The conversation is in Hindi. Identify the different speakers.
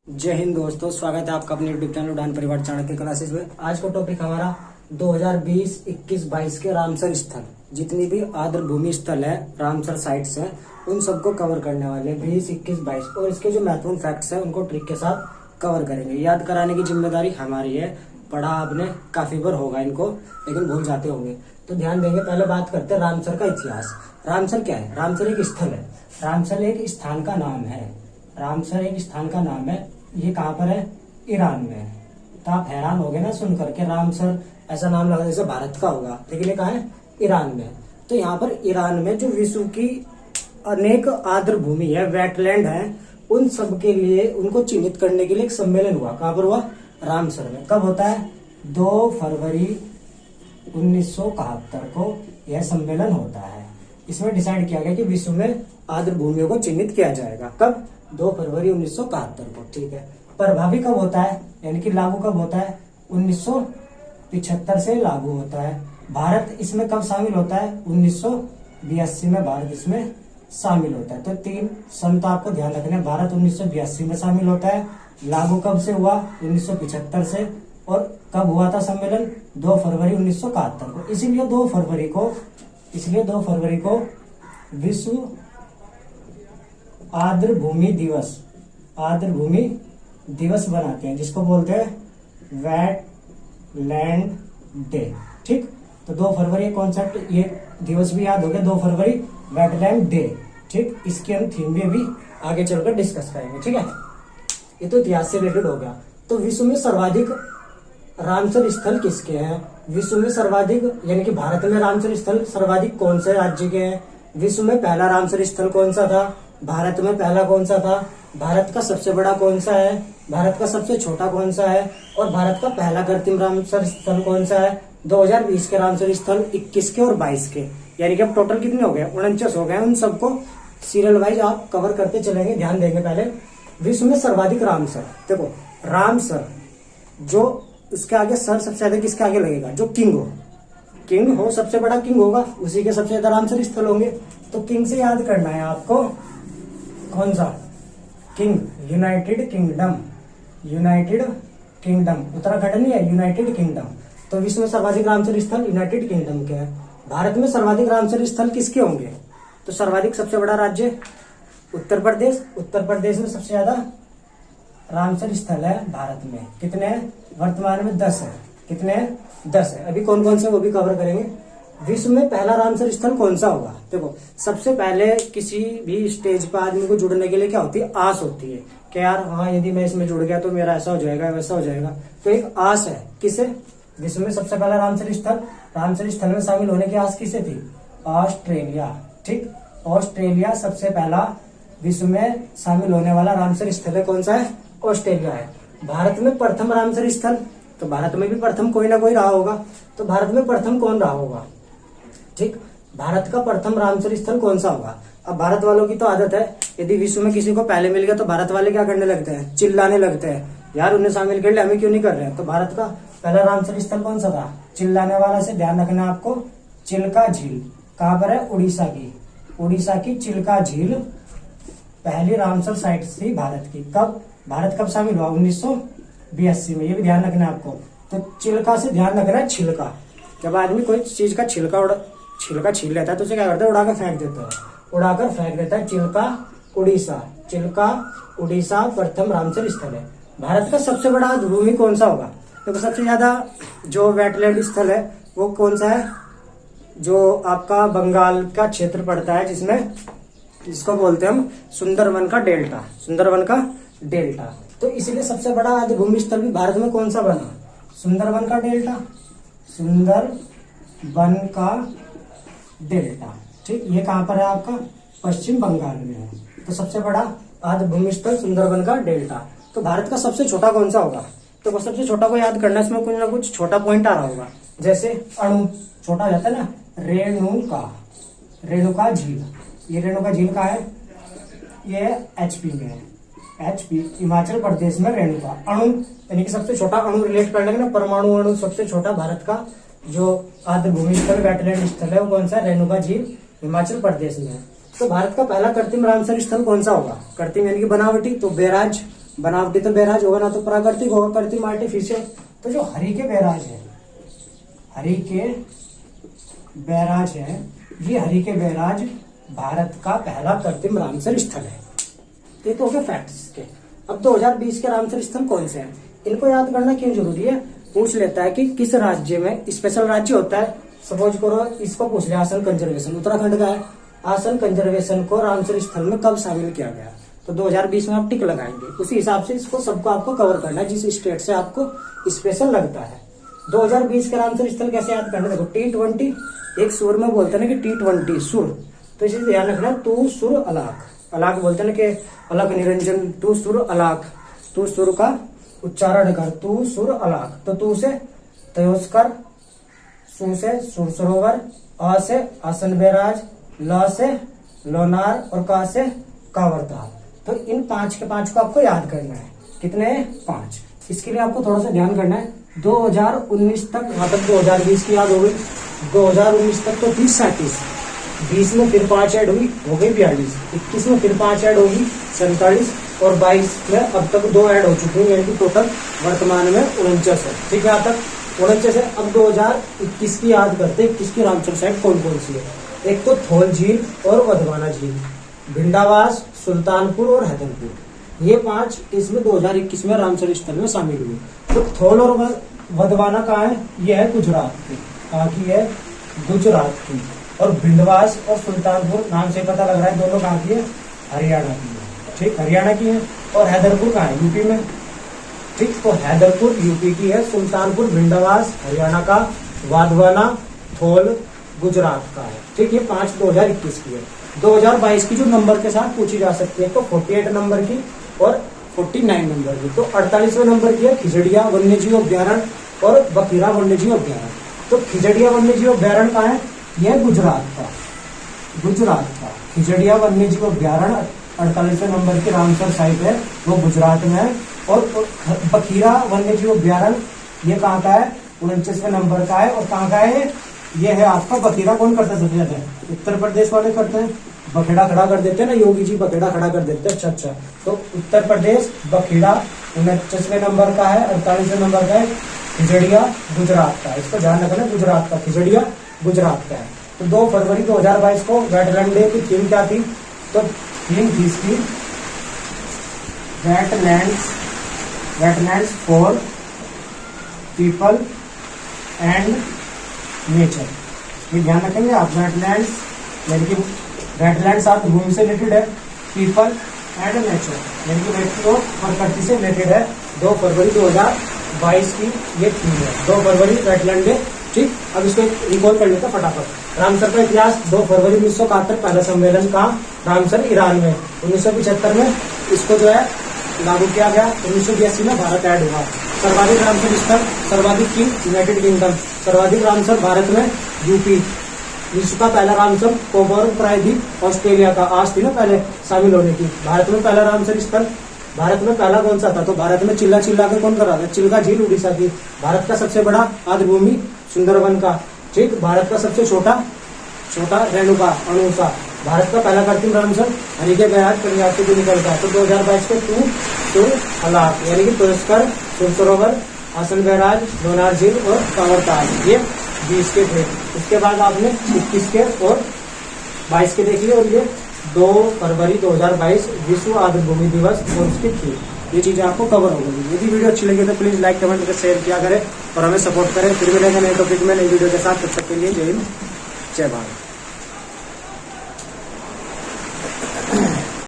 Speaker 1: जय हिंद दोस्तों, स्वागत है आपका अपने यूट्यूब चैनल उड़ान परिवार चाणक्य क्लासेस में। आज का टॉपिक हमारा 2020, 21, 22 के रामसर स्थल, जितनी भी आर्द्र भूमि स्थल है, रामसर साइट्स है, उन सबको कवर करने वाले 20, 21, 22 और इसके जो महत्वपूर्ण फैक्ट्स है उनको ट्रिक के साथ कवर करेंगे। याद कराने की जिम्मेदारी हमारी है। पढ़ा आपने काफी बार होगा इनको, लेकिन भूल जाते होंगे, तो ध्यान देंगे। पहले बात करते हैं रामसर का इतिहास। रामसर क्या है? रामसर एक स्थल है। रामसर एक स्थान का नाम है। रामसर एक स्थान का नाम है। ये कहाँ पर है? ईरान में है। तो आप हैरान हो गए ना सुन करके, रामसर ऐसा नाम लगा जैसे भारत का होगा, लेकिन ये कहाँ है? ईरान में। तो यहाँ पर ईरान में जो विश्व की अनेक आर्द्र भूमि है, वेटलैंड है, उन सब के लिए उनको चिन्हित करने के लिए एक सम्मेलन हुआ। कहाँ पर हुआ? रामसर में। कब होता है? 2 फरवरी 1971 को यह सम्मेलन होता है। इसमें डिसाइड किया गया कि विश्व में आर्द्र भूमियों को चिन्हित किया जाएगा। कब? 2 फरवरी 1971 को। ठीक है। प्रभावी कब होता है, यानी कि लागू कब होता है? 1975 से लागू होता है। भारत इसमें कब शामिल होता है? 1982 में भारत इसमें शामिल होता है। तो 3 सन तो आपको ध्यान रखना है। भारत 1982 में शामिल होता है। लागू कब से हुआ? 1975 से। और कब हुआ था सम्मेलन? 2 फरवरी 1971 को। इसीलिए 2 फरवरी को विश्व आर्द्र भूमि दिवस बनाते हैं, जिसको बोलते हैं वेटलैंड डे। ठीक। तो 2 फरवरी कॉन्सेप्ट, ये दिवस भी याद हो गया, 2 फरवरी वेटलैंड डे। ठीक। इसके हम थीम में भी आगे चलकर डिस्कस करेंगे। ठीक है। ये तो इतिहास से रिलेटेड हो गया। तो विश्व में सर्वाधिक रामसर स्थल किसके हैं? विश्व में सर्वाधिक, यानी कि भारत में रामसर स्थल सर्वाधिक कौन से राज्य के हैं? विश्व में पहला रामसर स्थल कौन सा था? भारत में पहला कौन सा था? भारत का सबसे बड़ा कौन सा है? भारत का सबसे छोटा कौन सा है? और भारत का पहला कृत्रिम रामसर स्थल कौन सा है? 2020 के रामसर स्थल, 21 के और 22 के, यानी कि अब टोटल कितने हो गए? 49 हो गए। उन सबको सीरियल वाइज आप कवर करते चलेंगे। ध्यान देंगे। पहले विश्व में सर्वाधिक रामसर, देखो रामसर, जो उसके आगे सर सबसे ज्यादा किसके आगे लगेगा? जो किंग हो, सबसे बड़ा किंग होगा, उसी के सबसे ज्यादा रामसर स्थल होंगे। तो किंग से याद करना है आपको। कौन सा? किंग, यूनाइटेड किंगडम, उत्तराखंड नहीं है, यूनाइटेड किंगडम। तो विश्व में सर्वाधिक रामसर स्थल यूनाइटेड किंगडम के हैं। भारत में सर्वाधिक रामसर स्थल किसके होंगे? तो सर्वाधिक सबसे बड़ा राज्य उत्तर प्रदेश में सबसे ज्यादा रामसर स्थल है भारत में। कितने हैं? वर्तमान में 10 है। कितने हैं? 10 है। अभी कौन कौन से वो भी कवर करेंगे। विश्व में पहला रामसर स्थल कौन सा होगा? देखो, सबसे पहले किसी भी स्टेज पर आदमी को जुड़ने के लिए क्या होती है? आस होती है कि यार हाँ, यदि मैं इसमें जुड़ गया तो मेरा ऐसा हो जाएगा, वैसा हो जाएगा। तो एक आस है। किसे? विश्व में सबसे पहला रामसर स्थल में शामिल होने की आस किसे थी? ऑस्ट्रेलिया। ठीक। ऑस्ट्रेलिया सबसे पहला विश्व में शामिल होने वाला रामसर स्थल है। कौन सा है? ऑस्ट्रेलिया है। भारत में प्रथम रामसर स्थल, तो भारत में भी प्रथम कोई ना कोई रहा होगा। तो भारत में प्रथम कौन रहा होगा? ठीक। भारत का प्रथम रामसर स्थल कौन सा होगा? अब भारत वालों की तो आदत है, यदि विश्व में किसी को पहले मिल गया तो भारत वाले क्या करने लगते हैं? चिल्लाने लगते हैं, यार उन्हें शामिल कर लिया, हमें क्यों नहीं कर रहे हैं? तो भारत का पहला रामसर स्थल कौन सा था? चिल्लाने वाला से ध्यान रखना आपको। चिल्का झील कहाँ पर है? उड़ीसा की चिल्का झील पहली रामसर साइट थी भारत की। कब? भारत कब शामिल हुआ? 1982 में। ये भी ध्यान रखना है आपको। तो चिल्का से ध्यान रखना है, छिलका। जब आदमी कोई चीज का छिलका छील लेता है तो उसे क्या करता है? उड़ाकर फेंक देता है। चिल्का उड़ीसा प्रथम रामसर स्थल है। भारत का सबसे बड़ा भूमि कौन सा होगा? तो सबसे ज्यादा जो वेटलैंड स्थल है वो कौन सा है? जो आपका बंगाल का क्षेत्र पड़ता है, जिसको बोलते हैं हम सुंदरवन का डेल्टा। तो इसलिए सबसे बड़ा आर्द्र भूमि स्थल भी भारत में कौन सा बना? सुंदरवन का डेल्टा। ठीक। ये कहाँ पर है आपका? पश्चिम बंगाल में है। तो सबसे बड़ा आर्द्र भूमि स्थल सुंदरवन का डेल्टा। तो भारत का सबसे छोटा कौन सा होगा? तो वो सबसे छोटा को याद करना, इसमें कुछ ना कुछ छोटा पॉइंट आ रहा होगा। जैसे अणु छोटा हो जाता है ना, रेणुका झील। ये रेणुका झील का है? ये HP में है। हिमाचल प्रदेश में रेणुका। अणु यानी कि सबसे छोटा अणु रिलेट कर लेंगे ना, परमाणु अणु सबसे छोटा भारत का जो आर्द्र भूमि स्थल वेटलैंड स्थल है वो कौन सा? रेणुका झील, हिमाचल प्रदेश में है। तो भारत का पहला कृत्रिम रामसर स्थल कौन सा होगा? कृत्रिम यानी कि बनावटी, तो बैराज बनावटी तो बैराज होगा ना, तो प्राकृतिक होगा, कृत्रिम आर्टिफिशियल। तो जो हरिके बैराज है, हरिके बैराज है, ये हरिके बैराज भारत का पहला कृत्रिम रामसर स्थल है। ये तो हो गए फैक्ट्स के। अब 2020 के रामसर स्थल कौन से हैं, इनको याद करना क्यों जरूरी है। पूछ लेता है कि किस राज्य में, स्पेशल राज्य होता है, सपोज करो इसको पूछ लिया आसन कंजर्वेशन उत्तराखंड का है, आसन कंजर्वेशन को रामसर स्थल में कब शामिल किया गया, तो 2020 में आप टिक लगाएंगे। उसी हिसाब से इसको सबको आपको कवर करना है जिस स्टेट से आपको स्पेशल लगता है। 2020 के रामसर स्थल कैसे याद करना, देखो T20 एक सुर में बोलते हैं ना कि T20 सुर, तो इसे ध्यान रखना, तू सुर अलाक, अलाक बोलते हैं ना कि अलग निरंजन, तू सुर अलाक, तू सुर का उच्चारण कर, तू सुर अलाक। तो तू से तयोस्कर, सु से सुर सरोवर, आ से आसन बैराज, ल से लोनार और का से कांवरताल। तो इन 5 के 5 को आपको याद करना है। कितने 5। इसके लिए आपको थोड़ा सा ध्यान करना है। 2019 तक, यहाँ तक 2020 की याद हो गई, 2019 तक तो 30-37, 20 में फिर 5 ऐड हुई, हो गई 42, 21 में फिर 5 ऐड होगी 47, और 22 में अब तक 2 ऐड हो चुकी है, यानी कि टोटल वर्तमान में 49 है। ठीक है, यहाँ तक 49 है। अब 2021 की याद करते हैं, 21 की रामसर साइट कौन कौन सी है। एक तो थोल झील और वधवाना झील, भिंडावास, सुल्तानपुर और हैदरपुर, ये 5 इसमें 2021 में रामसर स्थल में शामिल हुई। तो थोल और वधवाना कहाँ है, ये है गुजरात की, कहाँ की है, गुजरात की। और भिंडवास और सुल्तानपुर नाम से पता लग रहा है दोनों कहाँ की है, हरियाणा की है। ठीक, हरियाणा की है। और हैदरपुर कहाँ है, यूपी में। ठीक, तो हैदरपुर यूपी की है, सुल्तानपुर भिंडवास हरियाणा का, वाधवाना थोल गुजरात का है। ठीक, ये 5 2021 की है। 2022 की जो नंबर के साथ पूछी जा सकती है, तो 48 नंबर की और 49 नंबर की। तो 48वें नंबर की है खिजड़िया वन्यजीव अभ्यारण्य और बखीरा वन्यजीव अभ्यारण्य। तो खिजड़िया वन्यजीव अभ्यारण्य कहाँ है, यह गुजरात का, गुजरात का खिजड़िया वन्यजीव अभ्यारण्य 48वें नंबर की रामसर साइट है, वो गुजरात में है। और बखीरा वन्यजीव अभ्यारण्य ये कहाँ का है, 49वें नंबर का है। और कहाँ का है ये है आपका बखीरा। कौन करता है सबसे ज्यादा, उत्तर प्रदेश वाले करते हैं, बखेड़ा खड़ा कर देते हैं ना, योगी जी बखेड़ा खड़ा कर देते हैं। अच्छा, तो उत्तर प्रदेश बखेड़ा 49वें नंबर का है, 48वें नंबर का है खिजड़िया गुजरात का। इसको ध्यान रखना, गुजरात का खिजड़िया गुजरात का है। तो 2 फरवरी 2022 को वेटलैंड डे की थीम क्या थी, तो थीम थी इसकी wetlands for people and nature. ये ध्यान रखेंगे आप, वेटलैंड्स यानी कि वेटलैंड्स आप भूमि से रिलेटेड है, पीपल एंड नेचर यानी कि व्यक्ति और प्रकृति से रिलेटेड है। 2 फरवरी 2022 की ये थीम है, 2 फरवरी वेटलैंड डे। ठीक, अब इसको रिकॉल कर लेते हैं फटाफट। रामसर का इतिहास, 2 फरवरी 1971 पहला सम्मेलन का रामसर ईरान में, 1975 में इसको जो है लागू किया गया, 1982 में भारत ऐड हुआ। सर्वाधिक रामसर स्थल, सर्वाधिक की यूनाइटेड किंगडम, सर्वाधिक रामसर भारत में यूपी। विश्व का पहला रामसर कोमोर प्रायद्वीप ऑस्ट्रेलिया का, आज थी ना पहले शामिल होने की। भारत में पहला रामसर स्थल, भारत में पहला कौन सा था, तो भारत में चिल्ला के कौन कर रहा था, चिल्का झील उड़ीसा की। भारत का सबसे बड़ा आर्द्रभूमि सुंदरवन का। ठीक, भारत का सबसे छोटा रेणुका अणुसा। भारत का पहला कृत्रिम रामसर हरिके बैराज पंजाब से जो निकलता है। तो 2022 को तू सुर अलाक यानी कि तुरस्कर, सुर सरोवर, आसन बैराज, लोनार झील और कांवरताल, ये 20 के थे। उसके बाद आपने 21 के और 22 के देख लिए। और ये 2 फरवरी 2022 विश्व आर्द्रभूमि दिवस और उसकी थी। ये चीजें आपको कवर हो गई। यदि वीडियो अच्छी लगी तो प्लीज लाइक कमेंट करके शेयर किया करें और हमें सपोर्ट करें। फिर मिलेंगे नए टॉपिक में नई वीडियो के साथ। तब तक के लिए जय हिंद, जय भारत।